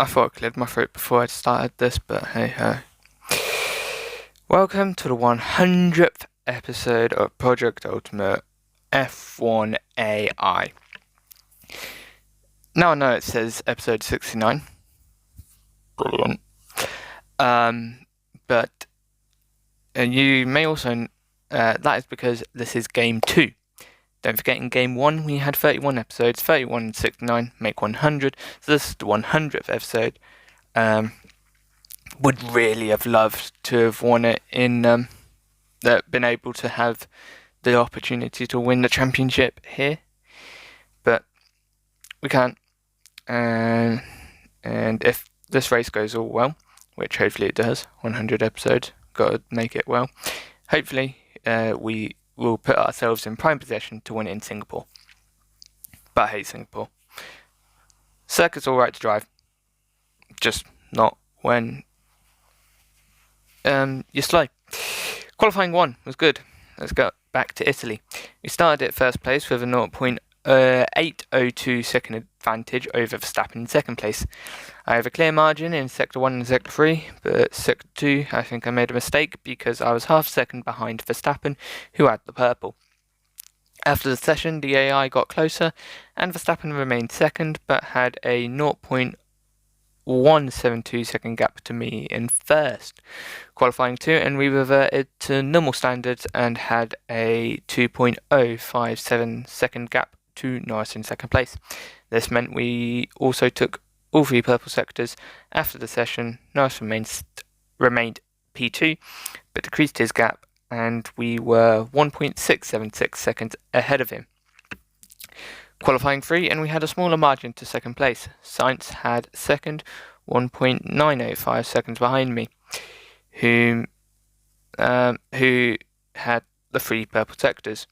I thought I cleared my throat before I started this, but hey ho. Welcome to the 100th episode of Project Ultimate F1 AI. Now I know it says episode 69. Brilliant. But you may also, that is because this is game 2. Don't forget, in game 1 we had 31 episodes, 31 and 69 make 100, so this is the 100th episode. Would really have loved to have won it been able to have the opportunity to win the championship here, but we can't. And if this race goes all well, which hopefully it does, 100 episodes, got to make it well, hopefully we will put ourselves in prime possession to win it in Singapore. But I hate Singapore. Circuit's alright to drive, just not when you're slow. Qualifying 1 was good. Let's go back to Italy. We started at first place with a 0.802 second advantage over Verstappen in second place. I have a clear margin in Sector 1 and Sector 3, but Sector 2 I think I made a mistake because I was half a second behind Verstappen, who had the purple. After the session, the AI got closer, and Verstappen remained second, but had a 0.172 second gap to me in first. Qualifying 2, and we reverted to normal standards and had a 2.057 second gap to Norris in second place. This meant we also took all 3 purple sectors. After the session, Norris remained P2, but decreased his gap, and we were 1.676 seconds ahead of him. Qualifying 3, and we had a smaller margin to second place. Sainz had second, 1.985 seconds behind me, who had the 3 purple sectors.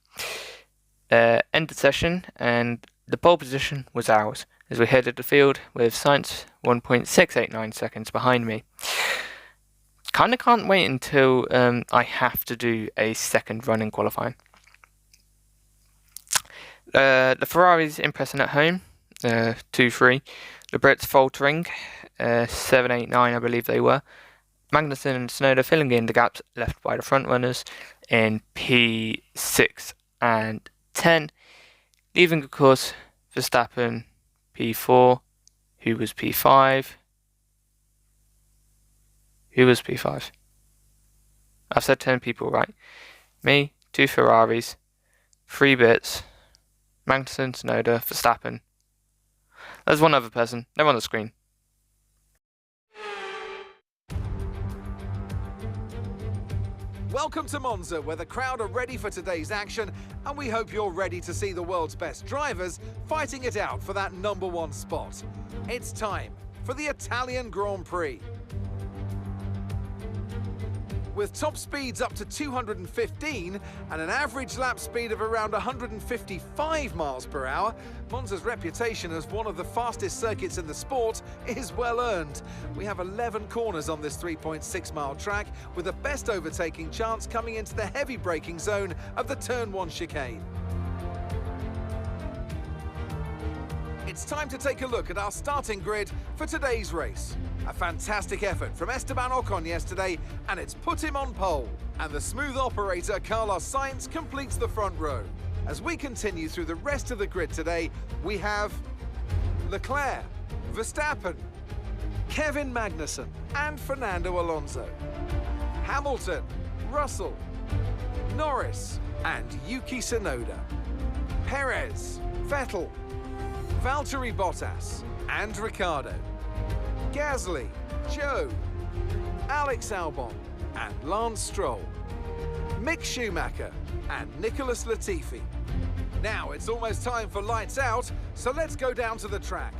End the session, and the pole position was ours, as we headed the field with Sainz 1.689 seconds behind me. Kinda can't wait until I have to do a second run in qualifying. The Ferraris impressing at home, 2-3. The Brits faltering, 7-8-9 I believe they were. Magnussen and Tsunoda filling in the gaps left by the front runners in P6 and 10. Leaving, of course, Verstappen P4, who was P5. Who was P5? I've said 10 people, right? Me, 2 Ferraris, 3 bits, Magnussen, Tsunoda, Verstappen. There's one other person, they're on the screen. Welcome to Monza, where the crowd are ready for today's action, and we hope you're ready to see the world's best drivers fighting it out for that #1 spot. It's time for the Italian Grand Prix. With top speeds up to 215 and an average lap speed of around 155 miles per hour, Monza's reputation as one of the fastest circuits in the sport is well earned. We have 11 corners on this 3.6-mile track, with the best overtaking chance coming into the heavy braking zone of the Turn 1 chicane. It's time to take a look at our starting grid for today's race. A fantastic effort from Esteban Ocon yesterday, and it's put him on pole. And the smooth operator Carlos Sainz completes the front row. As we continue through the rest of the grid today, we have Leclerc, Verstappen, Kevin Magnussen and Fernando Alonso, Hamilton, Russell, Norris and Yuki Tsunoda, Perez, Vettel, Valtteri Bottas and Ricciardo, Gasly, Joe, Alex Albon and Lance Stroll, Mick Schumacher and Nicholas Latifi. Now it's almost time for lights out, so let's go down to the track.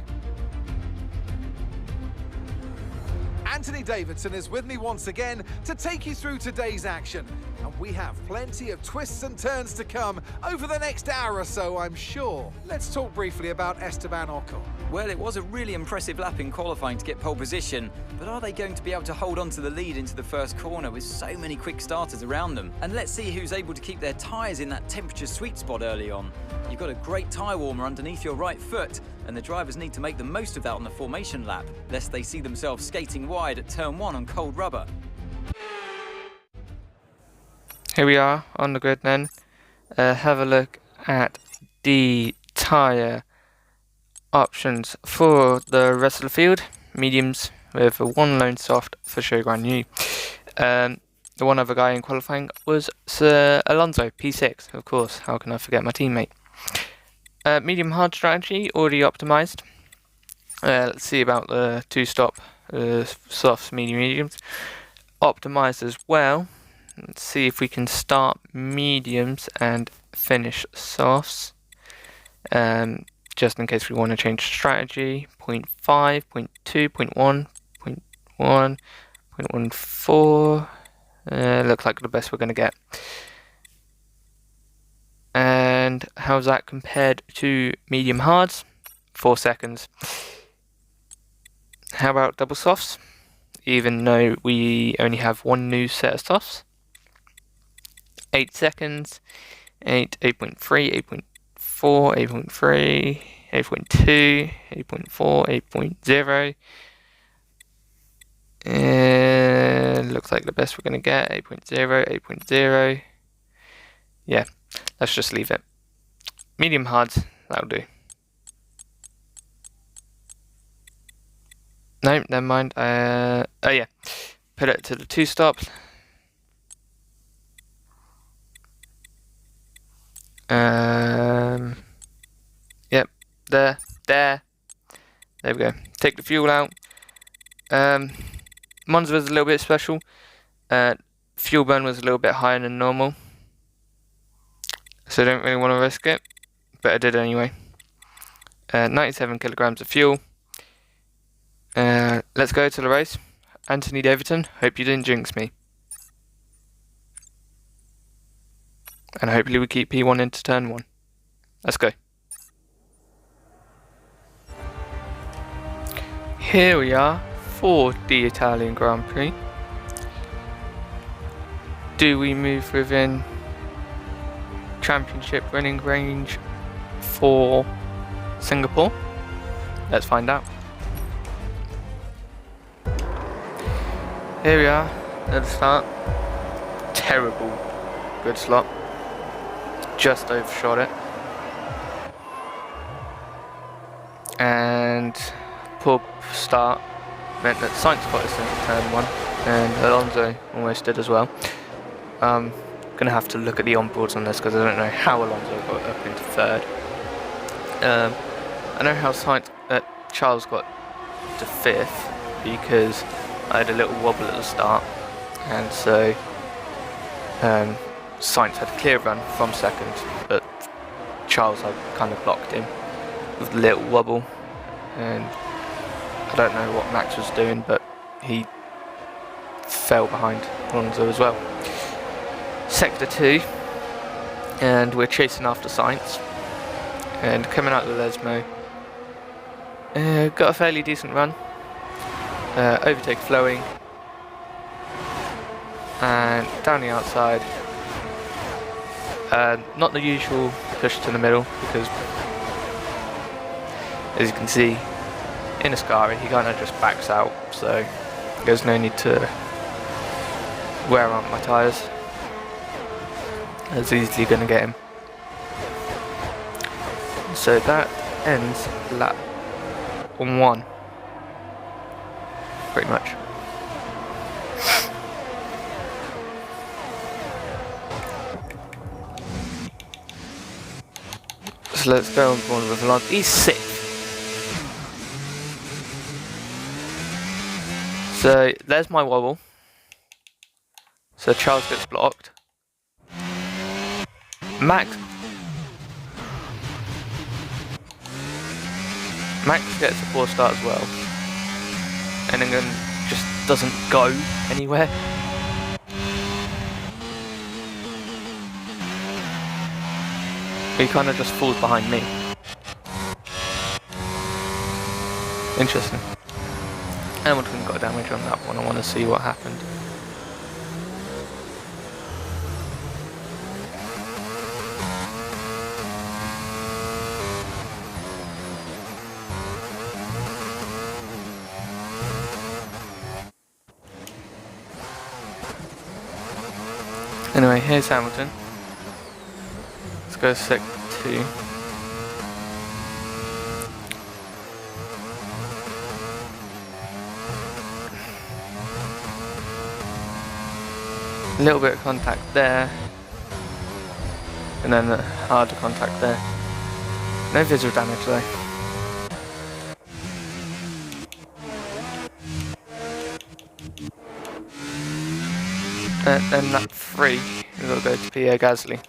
Anthony Davidson is with me once again to take you through today's action. And we have plenty of twists and turns to come over the next hour or so, I'm sure. Let's talk briefly about Esteban Ocon. Well, it was a really impressive lap in qualifying to get pole position, but are they going to be able to hold on to the lead into the first corner with so many quick starters around them? And let's see who's able to keep their tyres in that temperature sweet spot early on. You've got a great tyre warmer underneath your right foot, and the drivers need to make the most of that on the formation lap, lest they see themselves skating wide at turn 1 on cold rubber. Here we are on the grid then. Have a look at the tyre options for the rest of the field. Mediums with one lone soft for Showground New. The one other guy in qualifying was Sir Alonso, P6, of course. How can I forget my teammate? Medium hard strategy already optimized. Let's see about the 2-stop softs, mediums. Optimized as well. Let's see if we can start mediums and finish softs. Just in case we want to change strategy. 0.5, 0.2, 0.1, 0.1, 0.14. Looks like the best we're going to get. And how's that compared to medium hards? 4 seconds. How about double softs? Even though we only have one new set of softs. 8 seconds. 8, 8.3, 8.4, 8.3, 8.2, 8.4, 8.0. And looks like the best we're going to get, 8.0, 8.0. Yeah, let's just leave it. Medium hards, that'll do. No, never mind. Oh yeah, put it to the 2 stops. Yep, there we go. Take the fuel out. Monza was a little bit special. Fuel burn was a little bit higher than normal, so I don't really want to risk it, but I did anyway. 97 kilograms of fuel. Let's go to the race. Anthony Davidson, hope you didn't jinx me. And hopefully we keep P1 into turn 1. Let's go. Here we are for the Italian Grand Prix. Do we move within championship running range for Singapore? Let's find out. Here we are at the start. Terrible good slot. Just overshot it. And poor start meant that Sainz got us into turn 1 and Alonso almost did as well. Gonna have to look at the onboards on this because I don't know how Alonso got up into 3rd. I know how Charles got to 5th because I had a little wobble at the start, and so Sainz had a clear run from 2nd, but Charles had kind of blocked him with a little wobble, and I don't know what Max was doing, but he fell behind Alonso as well. Sector 2, and we're chasing after Sainz, and coming out of the Lesmo, got a fairly decent run. Overtake flowing, and down the outside. Not the usual push to the middle because, as you can see, in Ascari he kind of just backs out, so there's no need to wear out my tyres. I was easily going to get him. So that ends lap 1. Pretty much. So let's go on board with Alonso. He's 6th. So there's my wobble. So Charles gets blocked. Max gets a poor start as well. And then just doesn't go anywhere. He kind of just falls behind me. Interesting. Hamilton got damage on that one. I want to see what happened. Anyway, here's Hamilton. Let's go sector 2. A little bit of contact there, and then harder contact there. No visual damage though. And then lap 3, we'll go to Pierre Gasly.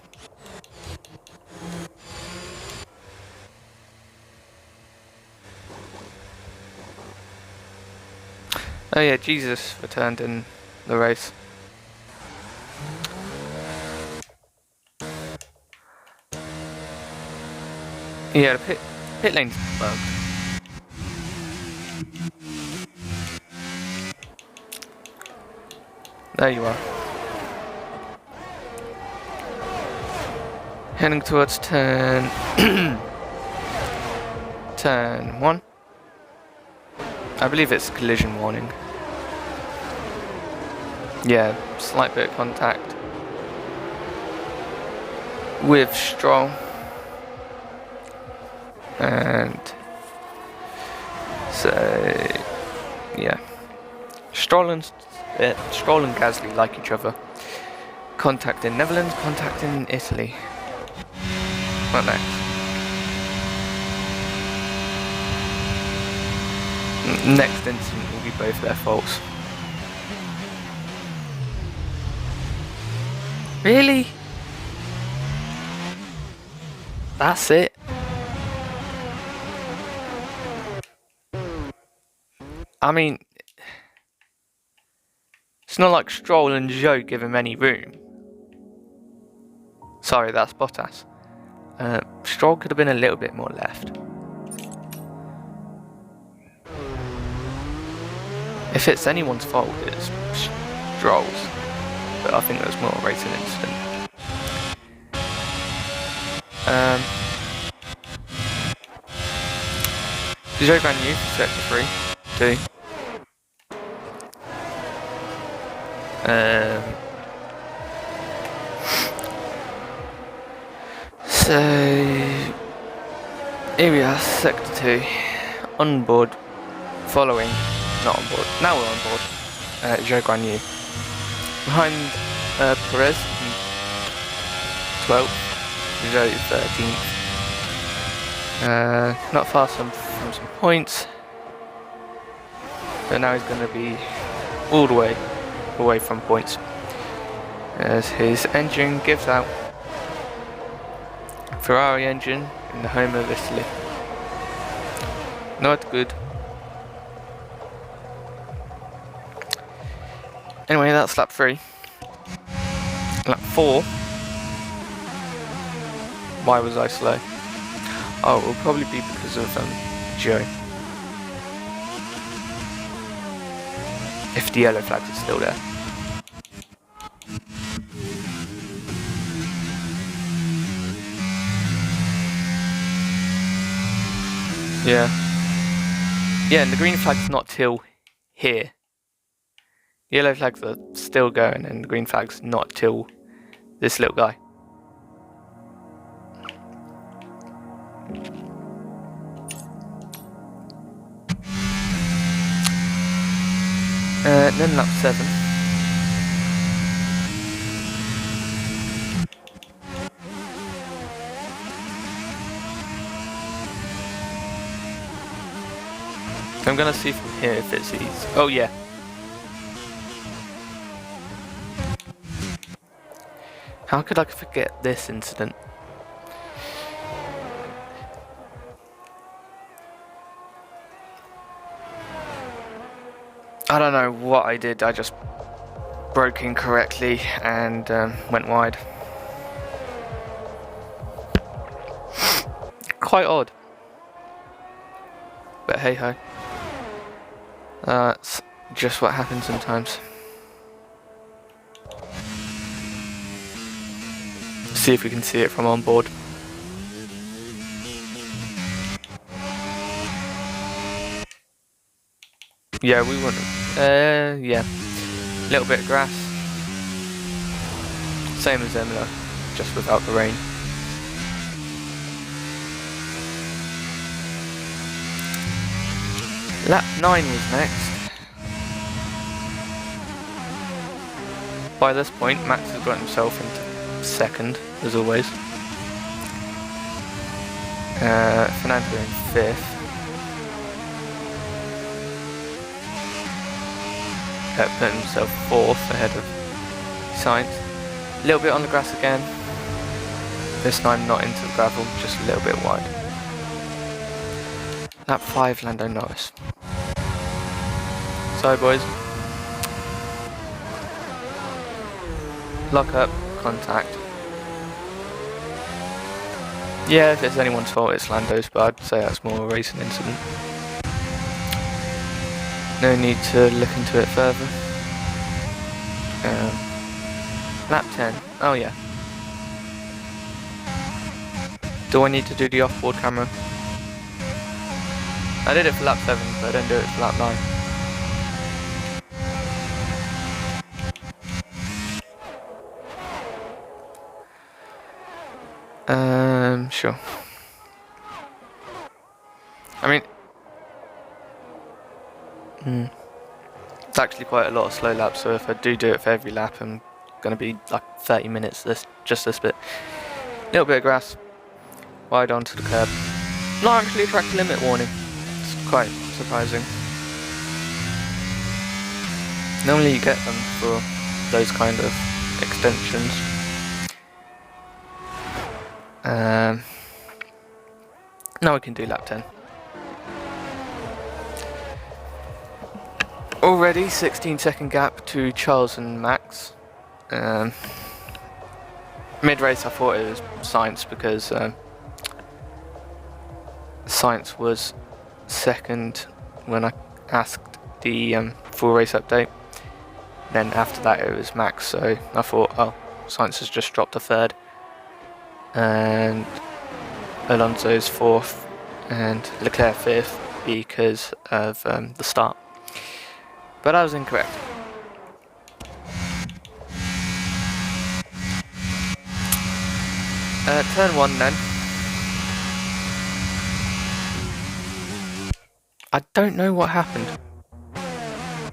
Oh yeah, Jesus returned in the race. Yeah, the pit lane's bugged. There you are. Heading towards turn... turn 1. I believe it's collision warning. Yeah, slight bit of contact with Stroll. And so, yeah, Stroll and Gasly like each other. Contact in Netherlands, contact in Italy. What next? Next incident will be both their faults. Really? That's it? I mean, it's not like Stroll and Zhou give him any room. Sorry, that's Bottas. Stroll could have been a little bit more left. If it's anyone's fault, it's Stroll's. But I think there's more a racing incident. Zhou Guan Yu for sector 3, 2. So here we are, sector 2, on board, following, not on board, now we're on board, Zhou Guan Yu. Behind Perez, 12th, Zhou 13th. Not far from some points, but now he's going to be all the way away from points as his engine gives out. Ferrari engine in the home of Italy. Not good. Anyway, that's lap 3. Lap 4. Why was I slow? Oh, it will probably be because of Zhou. If the yellow flag is still there. Yeah. Yeah, and the green flag's not till here. Yellow flags are still going, and the green flag's not till this little guy. Then lap 7. I'm gonna see from here if it's easy. Oh yeah. How could I forget this incident? I don't know what I did, I just broke incorrectly and went wide. Quite odd. But hey ho. That's just what happens sometimes. See if we can see it from on board. Yeah, we want yeah. Little bit of grass. Same as Imola, just without the rain. Lap 9 was next. By this point, Max has got himself into second, as always. Fernando in 5th. Put himself 4th ahead of Sainz. A little bit on the grass again. This time not into the gravel, just a little bit wide. Lap 5, Lando Norris. So boys, lock up, contact. Yeah, if it's anyone's fault, it's Lando's, but I'd say that's more a racing incident. No need to look into it further. Lap 10. Oh yeah. Do I need to do the off-board camera? I did it for lap 7, but I didn't do it for lap 9. Sure. I mean, it's actually quite a lot of slow laps, so if I do it for every lap, I'm going to be like 30 minutes, just this bit. Little bit of grass, wide onto the curb. Not actually a track limit warning. It's quite surprising. Normally you get them for those kind of extensions. Now we can do lap 10. Already 16-second gap to Charles and Max. Mid-race I thought it was Sainz because Sainz was second when I asked the full race update. Then after that it was Max, so I thought, oh, Sainz has just dropped to 3rd. And Alonso's 4th and Leclerc 5th because of the start. But I was incorrect. Turn 1 then. I don't know what happened.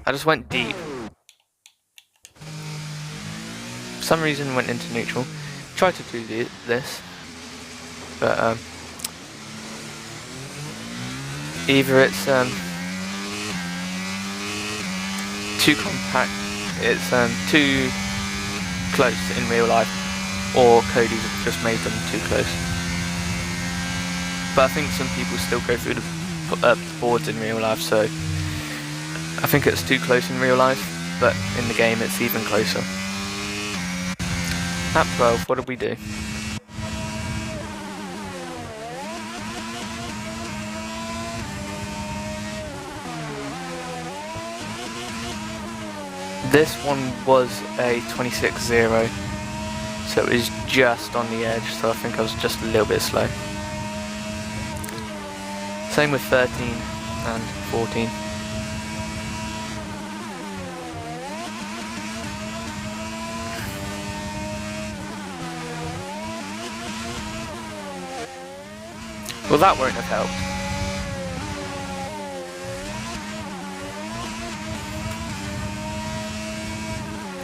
I just went deep. For some reason went into neutral. Tried to do this. But either it's too compact, it's too close in real life, or Cody's just made them too close. But I think some people still go through the boards in real life, so I think it's too close in real life, but in the game it's even closer. Lap 12, what did we do? This one was a 26.0, so it was just on the edge, so I think I was just a little bit slow. Same with 13 and 14. Well, that won't have helped.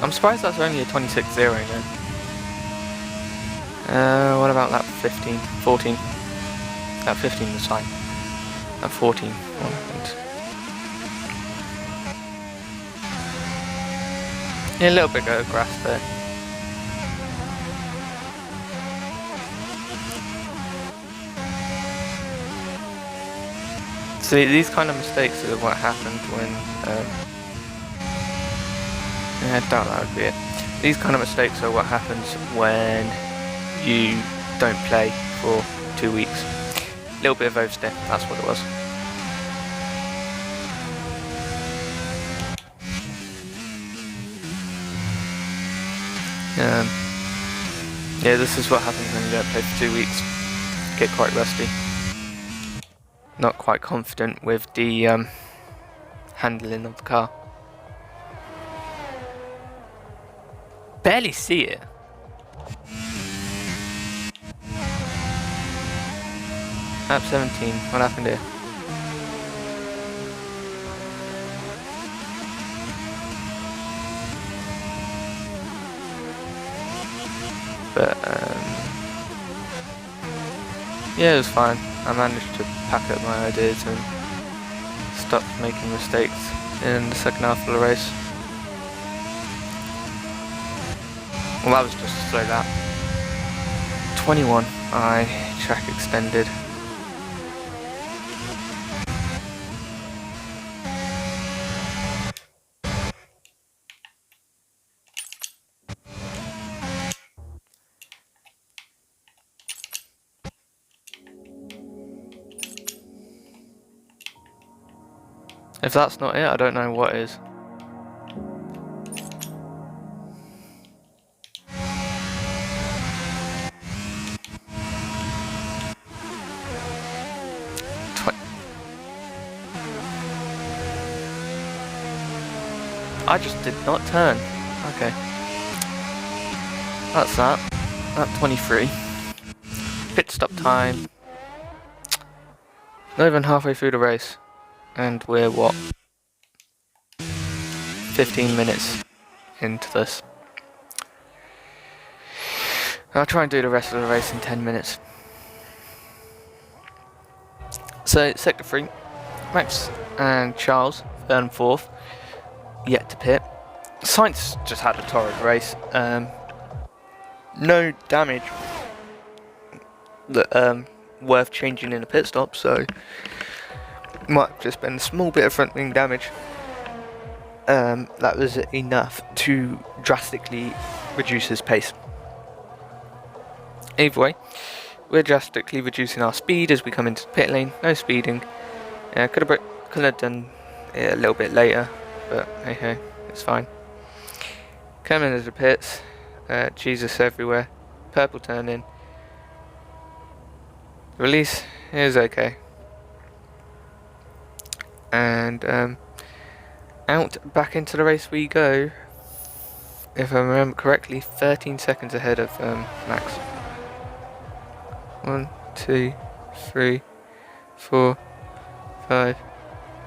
I'm surprised that's only a 26.0 then. What about lap 15? 14? Lap 15 was fine. Lap 14, what happened? Yeah, a little bit of grass there. So these kind of mistakes are what happened when yeah, I doubt that would be it. These kind of mistakes are what happens when you don't play for 2 weeks. A little bit of oversteer, that's what it was. Yeah, this is what happens when you don't play for 2 weeks. Get quite rusty. Not quite confident with the handling of the car. Barely see it. Lap 17, what happened here? But, yeah, it was fine. I managed to pack up my ideas and stop making mistakes in the second half of the race. Well, that was just a slow lap. 21, track extended. If that's not it, I don't know what is. I just did not turn. Okay. That's that. Lap 23. Pit stop time. Not even halfway through the race. And we're what? 15 minutes into this. I'll try and do the rest of the race in 10 minutes. So, Sector 3. Max and Charles, 3rd and 4th. Yet to pit. Sainz just had a torrid race. No damage that worth changing in a pit stop, so might have just been a small bit of front wing damage. That was enough to drastically reduce his pace. Either way, we're drastically reducing our speed as we come into the pit lane. No speeding. Could have done it a little bit later, but hey hey, it's fine. Coming into the pits, Jesus everywhere, purple turn in. Release is okay. And out back into the race we go. If I remember correctly, 13 seconds ahead of Max. 1, 2, 3, 4, 5,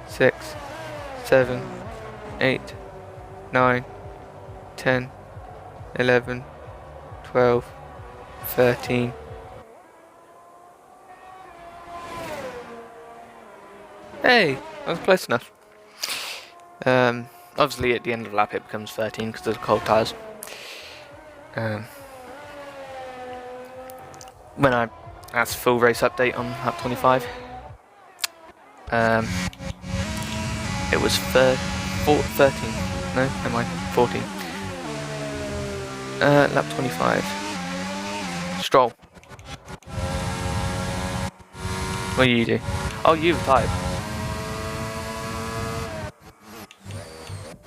6, 7, 8, 9, 10, 11, 12, 13. Hey, I was close enough. Obviously at the end of the lap it becomes 13 because of the cold tyres. When I asked full race update on lap 25, it was 13. No, never mind, 14. Lap 25. Stroll. What do you do? Oh, you've retired.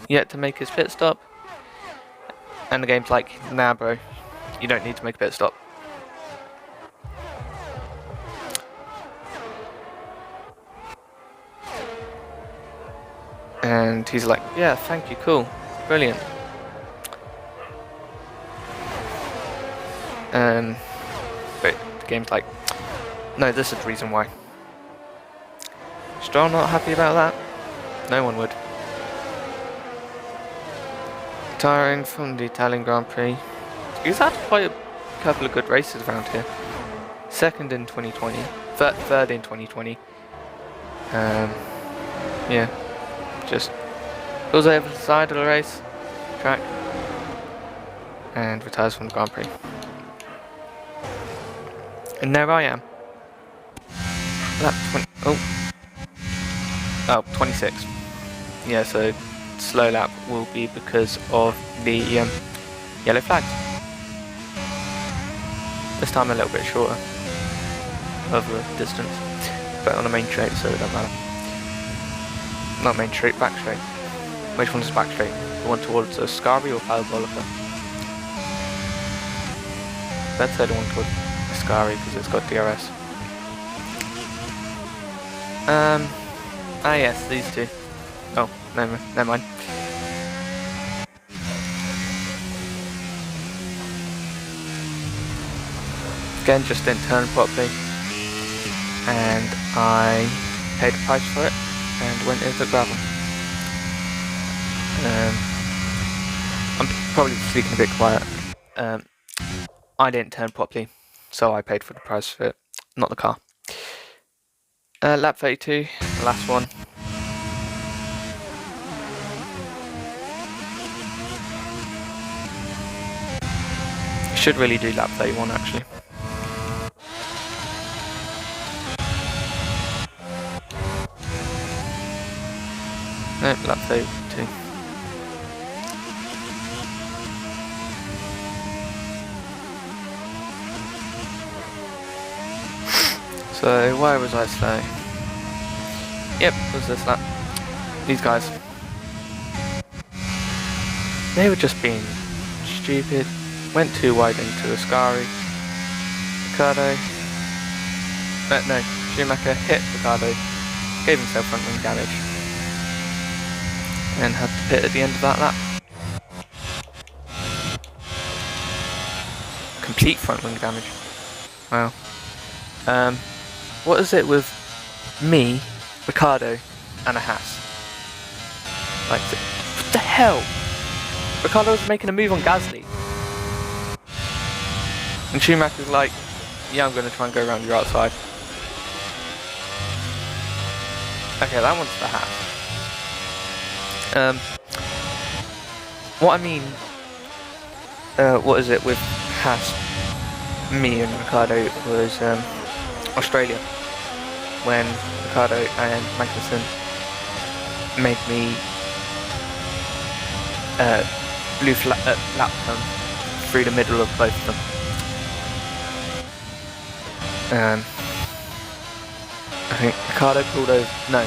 Yet to make his pit stop. And the game's like, nah bro, you don't need to make a pit stop. And he's like, yeah, thank you, cool, brilliant. But the game's like, no, this is the reason why. Stroll not happy about that? No one would. Retiring from the Italian Grand Prix. He's had quite a couple of good races around here. Second in 2020, third in 2020. Yeah, just goes over the side of the race track and retires from the Grand Prix. And there I am. Lap 20. Oh, 26. Yeah, so slow lap will be because of the yellow flags. This time a little bit shorter of a distance, but on a main straight, so it doesn't matter. Not main straight, back straight. Which one's back straight? The one towards Ascari or Parabolica? Let's say the one towards Ascari because it's got DRS. Yes, these two. Oh, never mind. again, just didn't turn properly, and I paid the price for it and went into gravel. I'm probably speaking a bit quiet. I didn't turn properly, so I paid for the price for it, not the car. Lap 32, the last one. Should really do lap 31 actually. No, lap 32. So why was I slow? Yep, it was this lap. These guys. They were just being stupid. Went too wide into Ascari. Ricardo. No, Schumacher hit Ricardo. Gave himself front wing damage. And had to pit at the end of that lap. Complete front wing damage. Wow. What is it with me, Ricardo, and a Haas? Like, what the hell? Ricardo was making a move on Gasly. And Schumacher's like, yeah, I'm going to try and go around your outside. Okay, that one's the Haas. What I mean, what is it with Haas, me and Ricardo was Australia, when Ricardo and Magnussen made me blue lap them through the middle of both of them. I think Ricardo pulled over, no,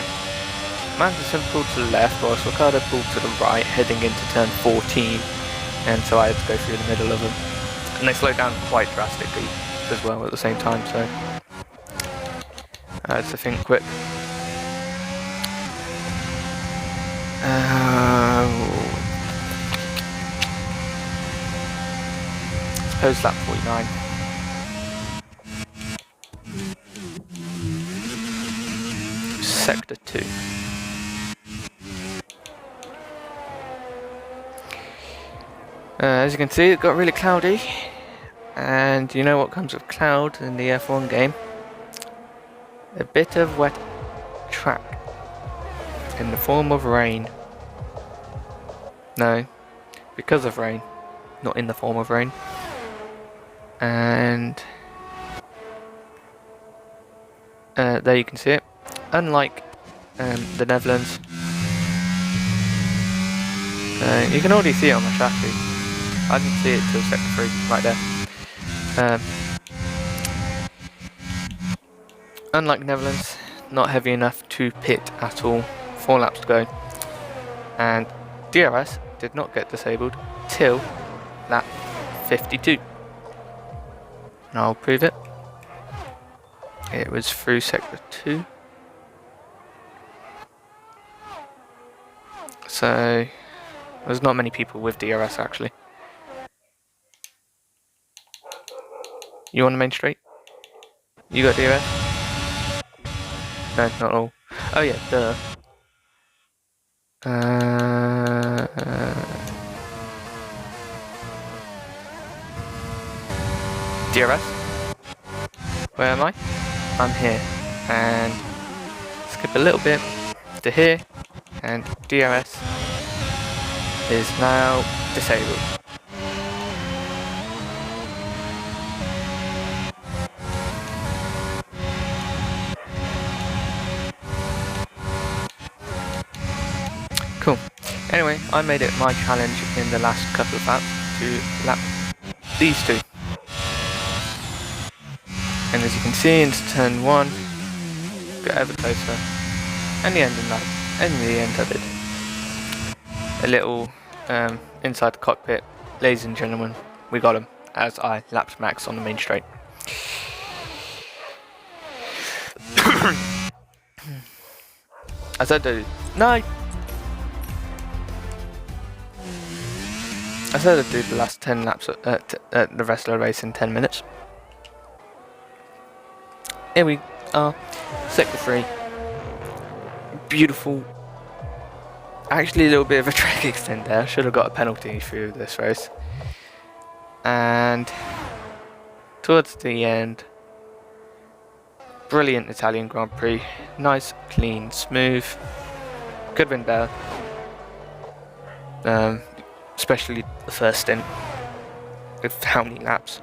Magnussen pulled to the left whilst Ricardo pulled to the right heading into turn 14, and so I had to go through the middle of them. And they slowed down quite drastically as well at the same time, so I had to think quick. Suppose lap 49. Sector 2. As you can see, it got really cloudy, and you know what comes with cloud in the F1 game? A bit of wet track in the form of rain. No, because of rain, not in the form of rain. And there you can see it. Unlike the Netherlands, you can already see it on the chassis. I didn't see it till sector 3, right there. Unlike Netherlands, not heavy enough to pit at all. 4 laps to go. And DRS did not get disabled till lap 52. And I'll prove it. It was through sector 2. So there's not many people with DRS actually. You on the main straight? You got DRS? No, not all. Oh yeah, duh. DRS? Where am I? I'm here. And skip a little bit to here. And DRS is now disabled. Cool. Anyway, I made it my challenge in the last couple of laps to lap these two. And as you can see, into turn 1, got ever closer. And the end of that. And the end of it. A little inside the cockpit. Ladies and gentlemen, we got him as I lapped Max on the main straight. I said no! I said I'd do the last 10 laps at the rest of the race in 10 minutes. Here we are, sector 3. Beautiful. Actually, a little bit of a track extend there. Should have got a penalty through this race. And towards the end, brilliant Italian Grand Prix. Nice, clean, smooth. Could have been better. Especially the first stint with how many laps.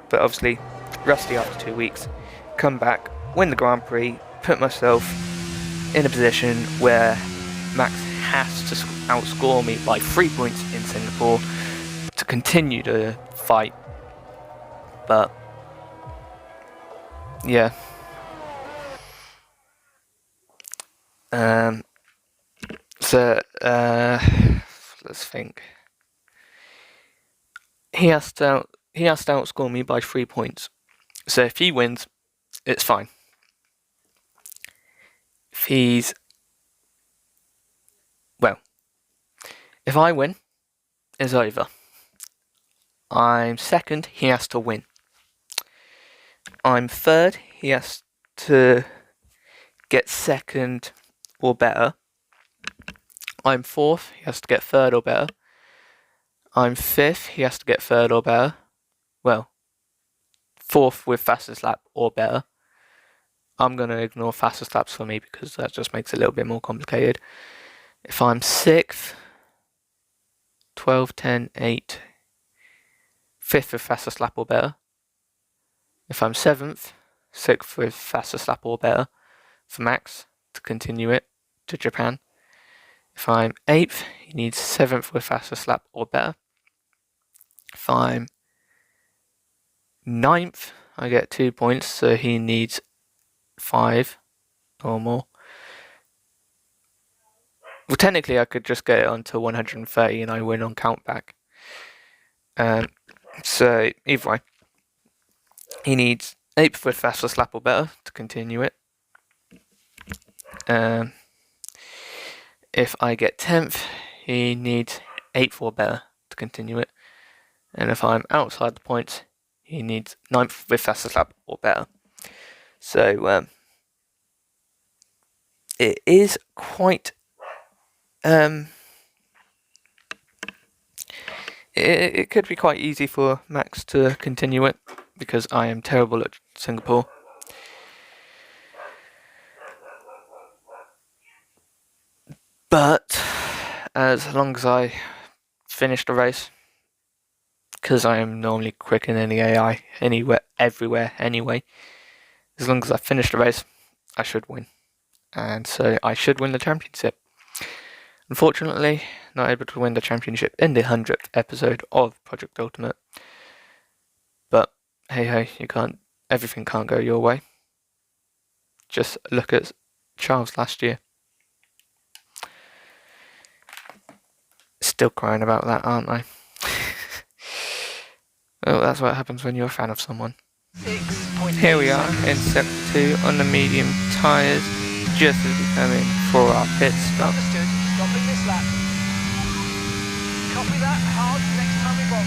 But obviously, rusty after 2 weeks. Come back, win the Grand Prix, put myself in a position where Max has to outscore me by 3 points in Singapore to continue the fight. But yeah. So let's think. He has to outscore me by 3 points. So if he wins, it's fine. If I win, it's over. I'm second, he has to win. I'm third, he has to get second or better. I'm fourth, he has to get third or better. I'm fifth, he has to get third or better. Well, fourth with fastest lap or better. I'm going to ignore fastest laps for me because that just makes it a little bit more complicated. If I'm sixth, 12, 10, 8, fifth with fastest lap or better. If I'm seventh, sixth with fastest lap or better for Max to continue it to Japan. If I'm eighth, he needs seventh with fastest lap or better. If I'm ninth, I get 2 points, so he needs 5 or more. Well, technically, I could just get it on to 130 and I win on countback. So, either way, he needs 8th with fastest lap or better to continue it. If I get 10th, he needs 8th or better to continue it. And if I'm outside the points, he needs 9th with fastest lap or better. So, it is quite... It could be quite easy for Max to continue it, because I am terrible at Singapore. But, as long as I finish the race, because I am normally quicker than the AI, everywhere anyway, as long as I finish the race, I should win. And so I should win the championship. Unfortunately, not able to win the championship in the 100th episode of Project Ultimate. But hey, everything can't go your way. Just look at Charles last year. Still crying about that, aren't I? Well, that's what happens when you're a fan of someone. Here we are in sector 2 on the medium tyres, just as we come in for our pit stop. Stopping this lap. Copy that, hard, next time we box.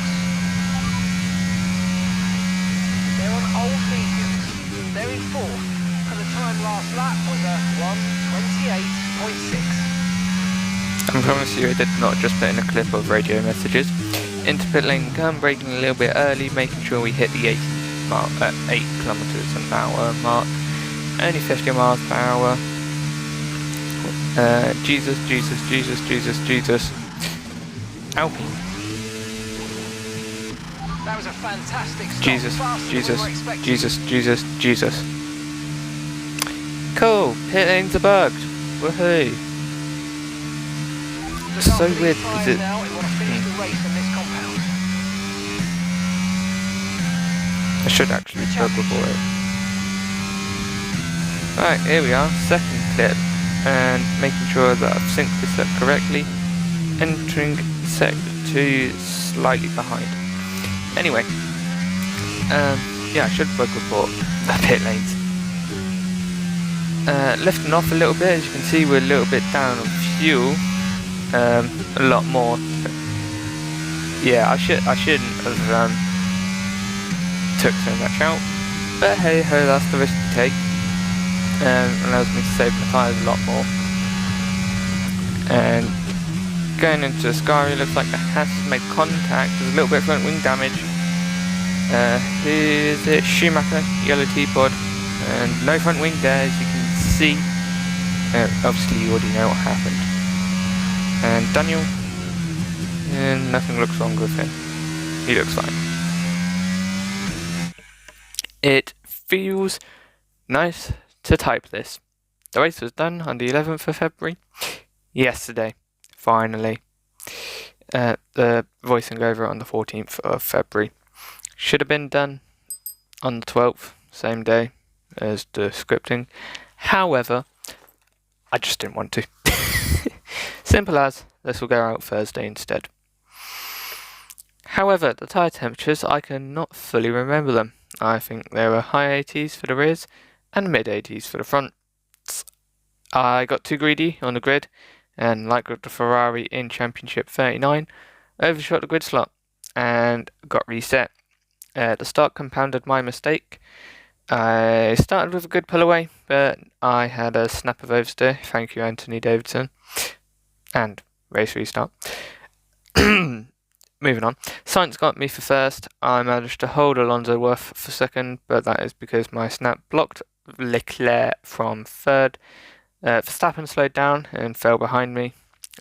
They're on old mediums. They're in 4th, and the time last lap was a 1:28.6. I promise you I did not just put in a clip of radio messages. Into pit lane come, braking a little bit early, making sure we hit the 8 kilometers an hour mark. Only 50 miles per hour. Jesus. Alpine. That was a fantastic stop. Jesus. Cool, pit lanes are bugged. Woohoo. It's so weird because it... I should actually bug before it. Right, here we are, second clip. And making sure that I've synced this up correctly. Entering sector 2 slightly behind. Anyway, yeah, I should bug report the pit lanes. Lifting off a little bit, as you can see we're a little bit down on fuel. A lot more. Yeah, I shouldn't have took so much out. But hey ho, that's the risk to take. Allows me to save my tyres a lot more. And going into the Scary, looks like it has made contact. There's a little bit of front wing damage. Here's it, Schumacher, yellow T-pod, and no front wing there, as you can see. Obviously you already know what happened. And Daniel, and nothing looks wrong with him. He looks fine. It feels nice to type this. The race was done on the 11th of February, yesterday, finally. The voicing over on the 14th of February. Should have been done on the 12th, same day as the scripting. However, I just didn't want to. Simple as, this will go out Thursday instead. However, the tyre temperatures, I cannot fully remember them. I think they were high 80s for the rears and mid 80s for the front. I got too greedy on the grid, and like with the Ferrari in Championship 39, overshot the grid slot and got reset. The start compounded my mistake. I started with a good pull away, but I had a snap of oversteer. Thank you, Anthony Davidson. And race restart. Moving on. Sainz got me for first. I managed to hold Alonso Worth for second, but that is because my snap blocked Leclerc from third. Verstappen slowed down and fell behind me,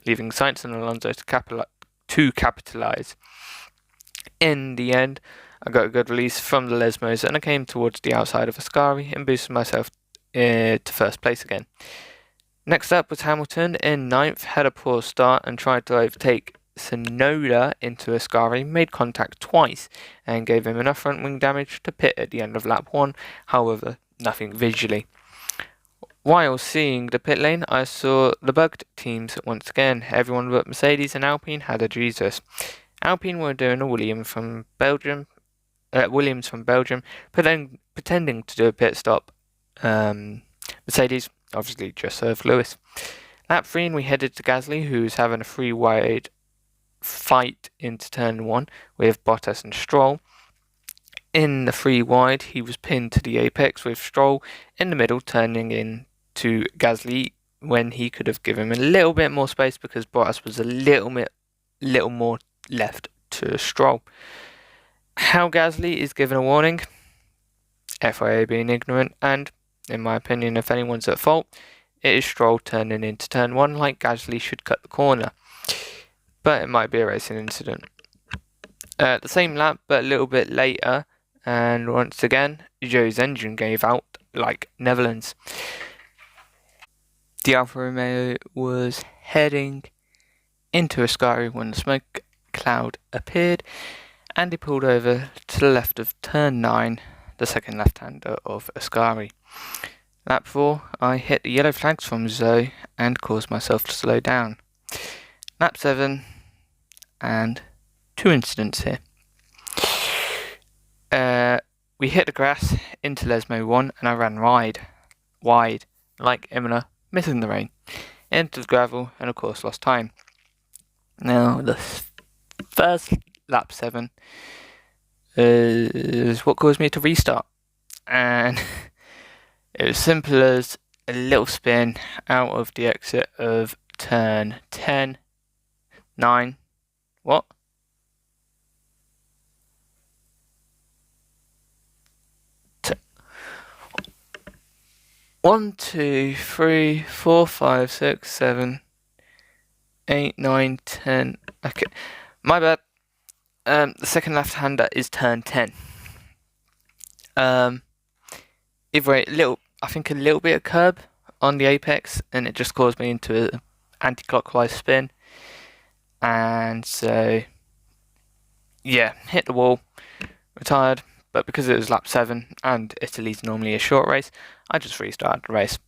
leaving Sainz and Alonso to capitalise. In the end, I got a good release from the Lesmos and I came towards the outside of Ascari and boosted myself to first place again. Next up was Hamilton in 9th, had a poor start and tried to overtake Tsunoda into Ascari, made contact twice and gave him enough front wing damage to pit at the end of lap 1, however, nothing visually. While seeing the pit lane, I saw the bugged teams once again. Everyone but Mercedes and Alpine had a Jesus. Alpine were doing a Williams from Belgium, pretending to do a pit stop. Mercedes obviously just served Lewis. Lap 3 and we headed to Gasly, who's having a free wide fight into turn 1 with Bottas and Stroll. In the free wide, he was pinned to the apex with Stroll in the middle, turning in to Gasly when he could have given him a little bit more space because Bottas was a little more left to Stroll. How Gasly is given a warning, FIA being ignorant, and in my opinion, if anyone's at fault, it is Stroll turning into turn 1 like Gasly should cut the corner. But it might be a racing incident. The same lap, but a little bit later, and once again, Joe's engine gave out like Netherlands. The Alfa Romeo was heading into Ascari when the smoke cloud appeared, and he pulled over to the left of turn 9, the second left-hander of Ascari. Lap 4, I hit the yellow flags from Zoe and caused myself to slow down. Lap 7, and 2 incidents here. We hit the grass into Lesmo 1 and I ran wide, like Imola, missing the rain, into the gravel and of course lost time. Now the first lap 7 is what caused me to restart, and it was simple as a little spin out of the exit of turn 10, 9, what? 1, 2, 3, 4, 5, 6, 7, 8, 9, 10. Okay, my bad. The second left-hander is turn 10. Either way, I think a little bit of curb on the apex, and it just caused me into an anti-clockwise spin. And so, yeah, hit the wall, retired. But because it was lap 7 and Italy's normally a short race, I just restarted the race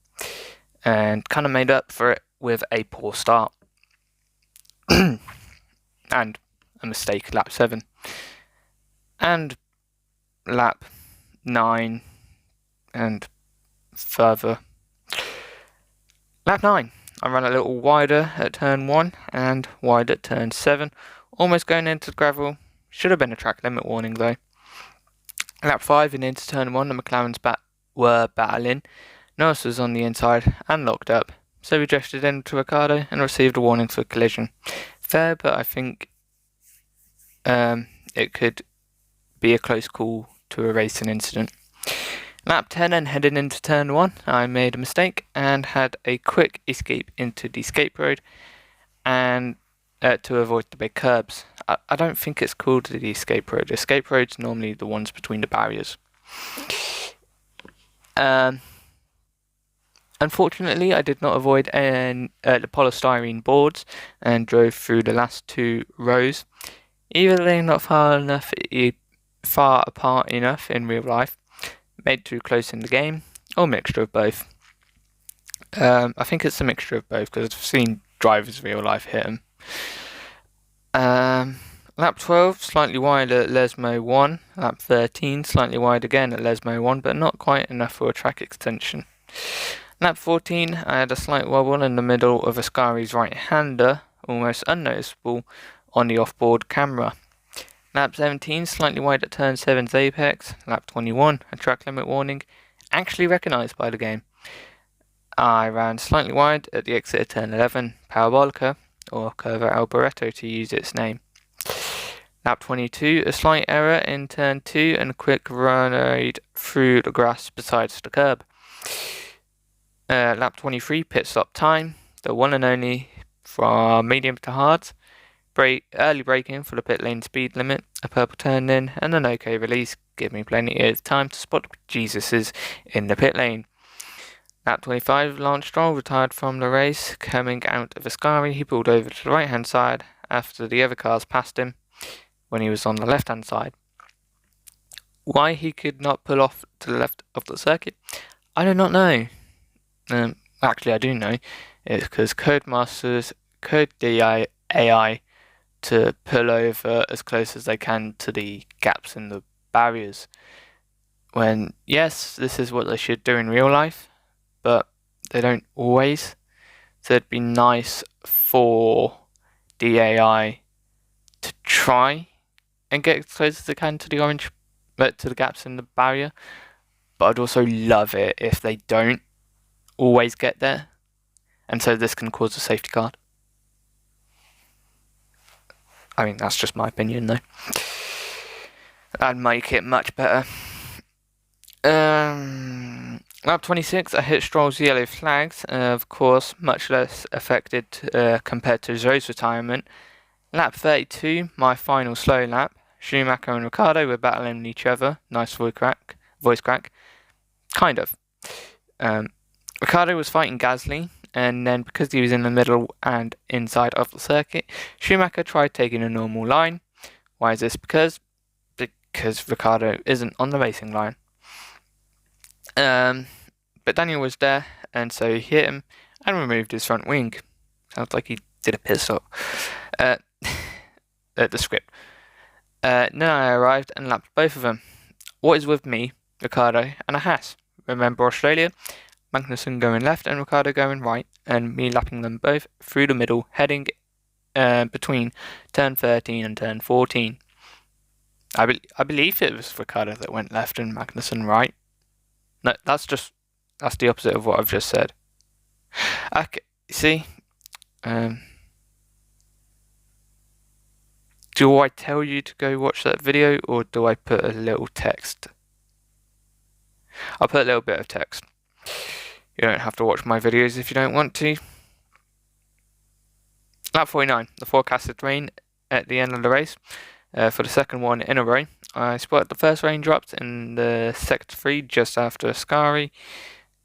and kind of made up for it with a poor start and a mistake lap 7 and lap 9 and further. Lap 9, I ran a little wider at turn 1 and wide at turn 7, almost going into the gravel. Should have been a track limit warning though. Lap 5 and into turn 1, the McLarens were battling. Norris was on the inside and locked up, so we drifted into Ricciardo and received a warning for collision. Fair, but I think it could be a close call to a racing incident. Lap 10 and heading into turn 1, I made a mistake and had a quick escape into the escape road and to avoid the big curbs. I don't think it's called the escape road. Escape roads normally the ones between the barriers. Unfortunately, I did not avoid the polystyrene boards and drove through the last 2 rows. Either they're not far apart enough in real life, made too close in the game, or a mixture of both. I think it's a mixture of both because I've seen drivers in real life hit them. Lap 12, slightly wide at Lesmo 1. Lap 13, slightly wide again at Lesmo 1, but not quite enough for a track extension. Lap 14, I had a slight wobble in the middle of Ascari's right-hander, almost unnoticeable on the off-board camera. Lap 17, slightly wide at turn 7's apex. Lap 21, a track limit warning, actually recognised by the game. I ran slightly wide at the exit of turn 11, Parabolica, or Curva Alboreto to use its name. Lap 22, a slight error in turn 2 and a quick ride through the grass besides the curb. Lap 23, pit stop time, the one and only from medium to hard. Early braking for the pit lane speed limit, a purple turn in, and an OK release give me plenty of time to spot Jesuses in the pit lane. Lap 25, Lance Stroll retired from the race. Coming out of Ascari, he pulled over to the right hand side after the other cars passed him when he was on the left hand side. Why he could not pull off to the left of the circuit, I do not know. Actually, I do know. It's because Codemasters code the AI to pull over as close as they can to the gaps in the barriers. When, yes, this is what they should do in real life, but they don't always. So it'd be nice for the AI to try and get as close as they can to the gaps in the barrier. But I'd also love it if they don't always get there, and so this can cause a safety car. I mean, that's just my opinion, though. That'd make it much better. Lap 26, I hit Stroll's yellow flags, of course, much less affected compared to Zhou's retirement. Lap 32, my final slow lap. Schumacher and Ricciardo were battling each other. Nice voice crack. Kind of. Ricciardo was fighting Gasly, and then because he was in the middle and inside of the circuit, Schumacher tried taking a normal line. Why is this? Because Ricciardo isn't on the racing line. But Daniel was there, and so he hit him and removed his front wing. Sounds like he did a pit stop. The script. Then I arrived and lapped both of them. What is with me, Ricciardo, and a Haas? Remember Australia? Magnussen going left and Ricciardo going right, and me lapping them both through the middle, heading between turn 13 and turn 14. I believe it was Ricciardo that went left and Magnussen right. No, that's the opposite of what I've just said. Okay, see? Do I tell you to go watch that video, or do I put a little text? I'll put a little bit of text. You don't have to watch my videos if you don't want to. Lap 49, the forecasted rain at the end of the race for the second one in a row. I spotted the first raindrops in the sector 3 just after Ascari.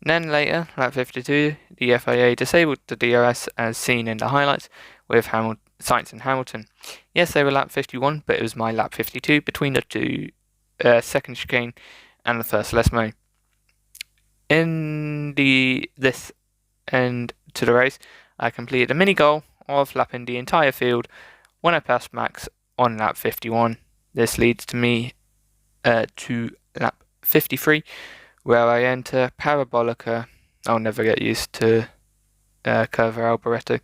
Then later, lap 52, the FIA disabled the DRS as seen in the highlights with Sainz and Hamilton. Yes, they were lap 51, but it was my lap 52 between the two second chicane and the first Lesmo. In this end to the race, I completed a mini goal of lapping the entire field when I passed Max on lap 51. This leads to me to lap 53, where I enter Parabolica. I'll never get used to Curva Alboreto,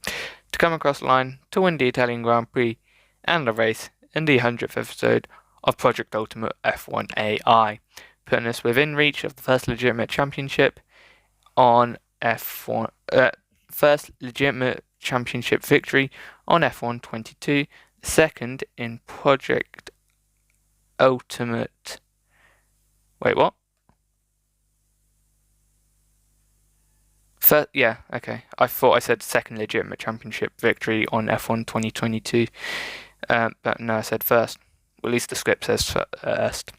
to come across the line to win the Italian Grand Prix and the race in the 100th episode of Project Ultimate F1 AI, putting us within reach of the first legitimate championship on F1, first legitimate championship victory on F1 22, second in Project Ultimate. Wait, what? First, yeah, okay. I thought I said second legitimate championship victory on F1 2022, but no, I said first. Well, at least the script says first.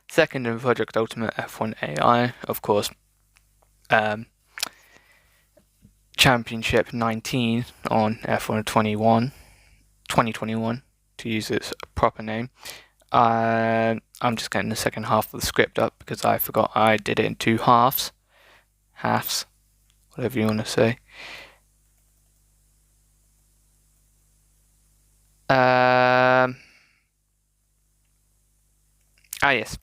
Second in Project Ultimate F1 AI, of course. Championship 19 on F1 2021, to use its proper name. I'm just getting the second half of the script up because I forgot I did it in two halves, whatever you want to say. Yes.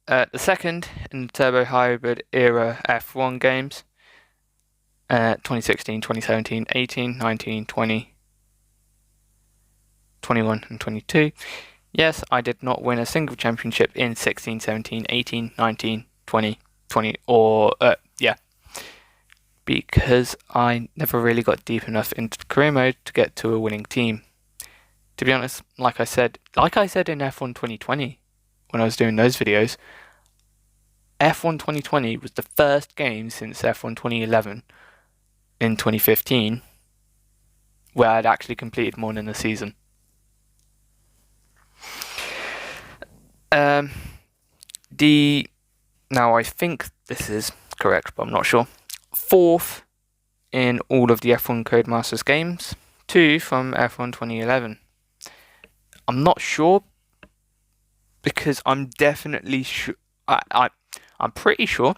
The second in the Turbo Hybrid era F1 games. 2016, 2017, 18, 19, 20, 21 and 22. Yes, I did not win a single championship in 16, 17, 18, 19, 20, 20, or, because I never really got deep enough into career mode to get to a winning team. To be honest, like I said in F1 2020, when I was doing those videos, F1 2020 was the first game since F1 2011 in 2015 where I'd actually completed more than a season. Now I think this is correct, but I'm not sure. Fourth in all of the F1 Codemasters games, 2 from F1 2011. I'm not sure because I'm definitely sure. I'm pretty sure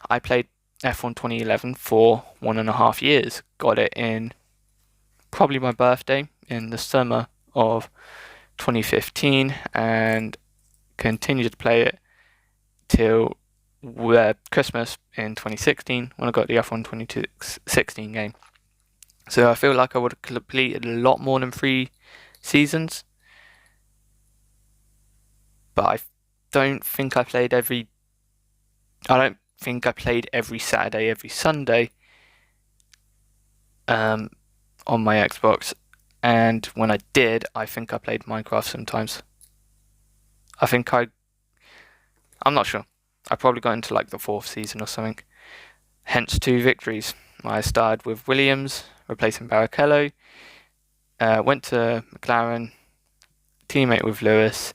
I played F1 2011 for 1.5 years. Got it in probably my birthday in the summer of 2015 and continued to play it till Christmas in 2016 when I got the F1 2016 game. So I feel like I would have completed a lot more than 3 seasons. But I don't think I played every Saturday, every Sunday on my Xbox, and when I did, I think I played Minecraft sometimes. I'm not sure. I probably got into like the 4th season or something. Hence 2 victories. I started with Williams, replacing Barrichello, went to McLaren, teammate with Lewis,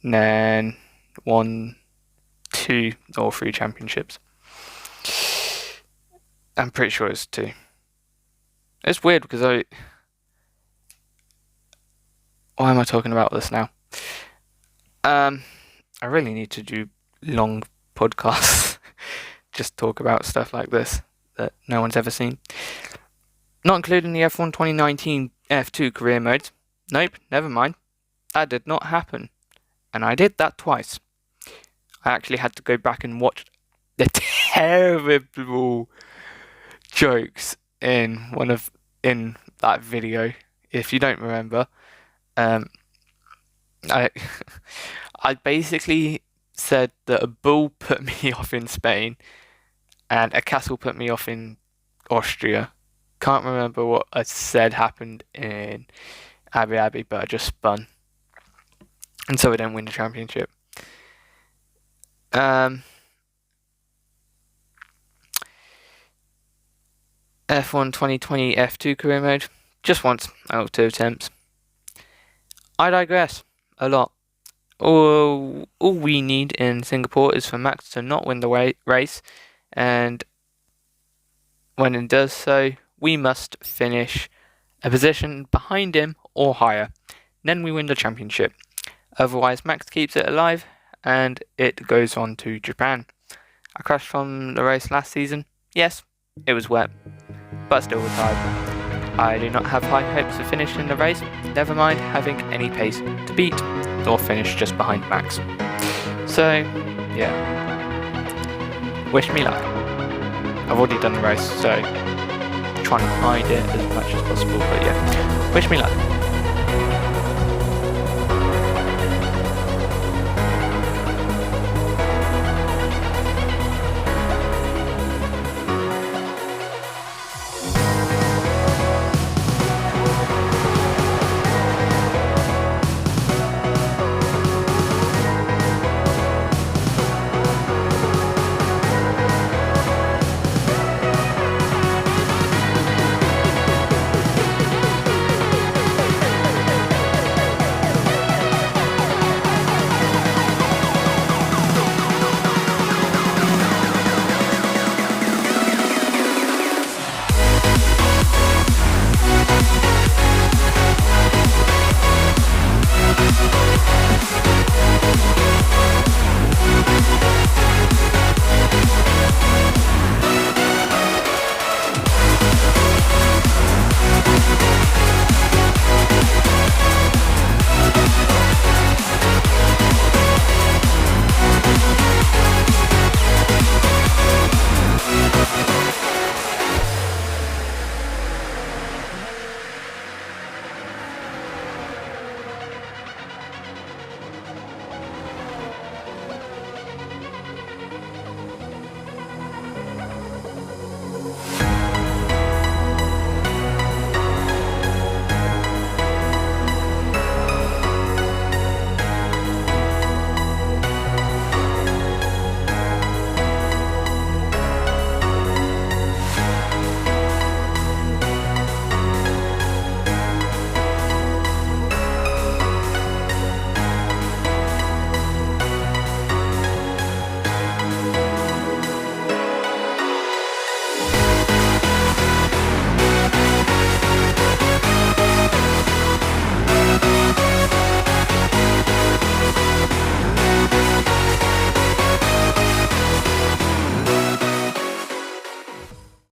and then won 2 or 3 championships. I'm pretty sure it's 2. It's weird because why am I talking about this now? I really need to do long podcasts. Just talk about stuff like this that no one's ever seen. Not including the F1 2019 F2 career mode. Nope, never mind. That did not happen. And I did that twice. I actually had to go back and watch the terrible jokes in that video. If you don't remember, I basically said that a bull put me off in Spain and a castle put me off in Austria. Can't remember what I said happened in Abu Dhabi, but I just spun. And so I didn't win the championship. F1 2020 F2 career mode. Just once out of 2 attempts. I digress a lot. All we need in Singapore is for Max to not win the race, and when it does so, we must finish a position behind him or higher. Then we win the championship. Otherwise, Max keeps it alive, and it goes on to Japan. I crashed from the race last season. Yes, it was wet, but still retired. I do not have high hopes of finishing the race, never mind having any pace to beat or finish just behind Max. So, yeah. Wish me luck. I've already done the race, so try and hide it as much as possible, but yeah. Wish me luck.